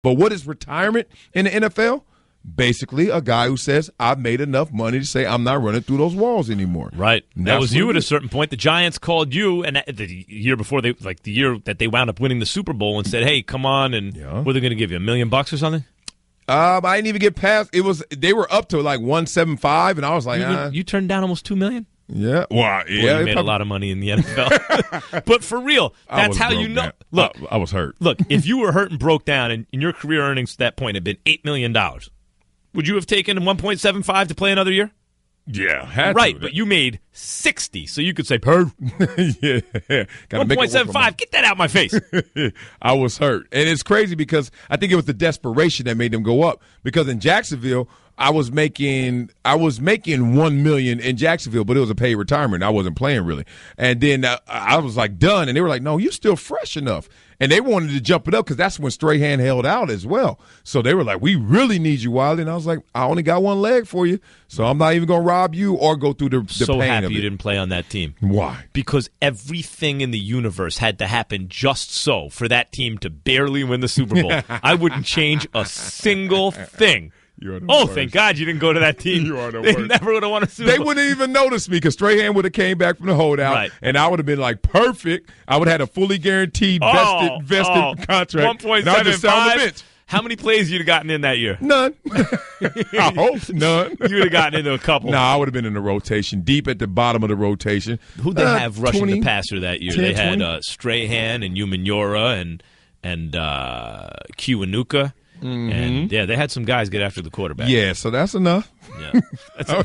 But what is retirement in the NFL? Basically, a guy who says, I've made enough money to say I'm not running through those walls anymore. Right. That was you at a certain point. The Giants called you, and the year before, the year that they wound up winning the Super Bowl, and said, hey, come on, and what are they going to give you, $1 million or something? I didn't even get past. They were up to like 175, and I was like, You turned down almost $2 million? Yeah. Well, you made a lot of money in the NFL. But for real, that's how you know. Man. Look, I was hurt. Look, if you were hurt and broke down, and your career earnings at that point had been $8 million, would you have taken 1.75 to play another year? Yeah, had right. to. But you made 60, so you could say, "Perf." Yeah, 1.75. Get that out of my face. I was hurt, and it's crazy because I think it was the desperation that made them go up. Because in Jacksonville, I was making $1 million in Jacksonville, but it was a paid retirement. I wasn't playing really, and then I was like done, and they were like, "No, you still fresh enough." And they wanted to jump it up because that's when Strahan held out as well. So they were like, we really need you, Wiley. And I was like, I only got one leg for you, so I'm not even going to rob you or go through the pain of it. So happy you didn't play on that team. Why? Because everything in the universe had to happen just so for that team to barely win the Super Bowl. I wouldn't change a single thing. Worst. Thank God you didn't go to that team. You are the they worst. Never would have won a Super Bowl. They wouldn't even notice me because Strahan would have came back from the holdout, and I would have been like perfect. I would have had a fully guaranteed vested contract. 1.75. How many plays you'd have gotten in that year? None. I hope none. You would have gotten into a couple. No, I would have been in the rotation, deep at the bottom of the rotation. Who'd they have rushing 20, the passer that year? 10, they had Strahan and Umanura and Kiwanuka. Mm-hmm. And, they had some guys get after the quarterback. Yeah, so that's enough. Yeah.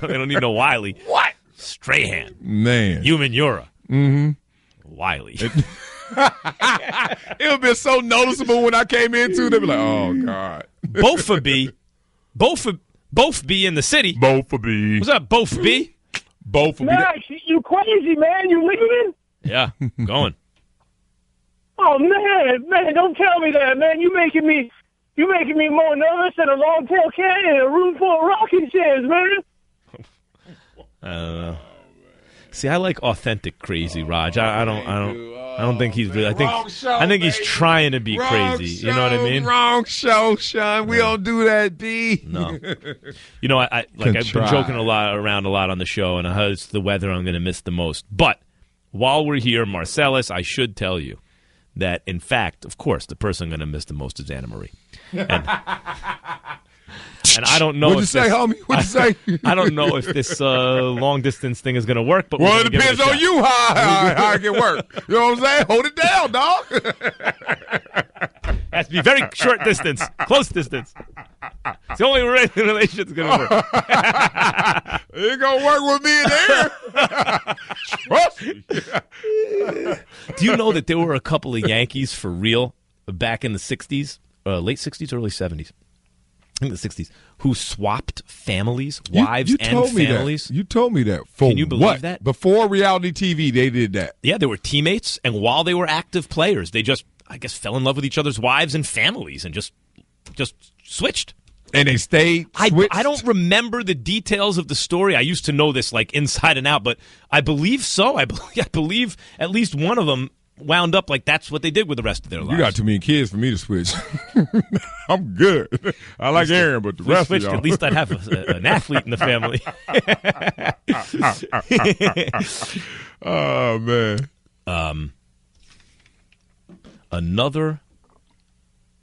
They don't need no Wiley. What? Strahan. Man. Umanura. Mm-hmm. Wiley. It would have been so noticeable when I came in, too. They'd be like, oh, God. Both for B in the city. Both for B. What's up, Both B? Both for B. Max, you crazy, man. You leaving? Yeah, going. Oh, man, don't tell me that, man. You making me more nervous than a long-tail cat in a room full of rocking chairs, man. I don't know. See, I like authentic crazy, Raj. I don't think he's really. I think he's trying to be crazy. You know what I mean? Wrong show, Sean. We don't do that, B. No. You know, I've been joking around a lot on the show, and it's the weather I'm going to miss the most. But while we're here, Marcellus, I should tell you that, in fact, of course, the person I'm going to miss the most is Anna Marie. And I don't know. What'd you say, homie? What'd you say? I don't know if this long distance thing is going to work. But it depends on you how it can work. You know what I'm saying? Hold it down, dog. Has to be very short distance, close distance. It's the only way the relationship's going to work. It ain't going to work with me in there. Trust me. Do you know that there were a couple of Yankees for real back in the 60s, late 60s, early 70s? I think the 60s, who swapped families, wives you and families. You told me that. Can you believe that? Before reality TV, they did that. Yeah, they were teammates, and while they were active players, they just, I guess, fell in love with each other's wives and families and just switched. And they stayed I don't remember the details of the story. I used to know this like inside and out, but I believe so. I believe at least one of them wound up like that's what they did with the rest of their lives. You got too many kids for me to switch. I'm good. I like Aaron, but the rest of y'all. At least I'd have an athlete in the family. Oh, man. Another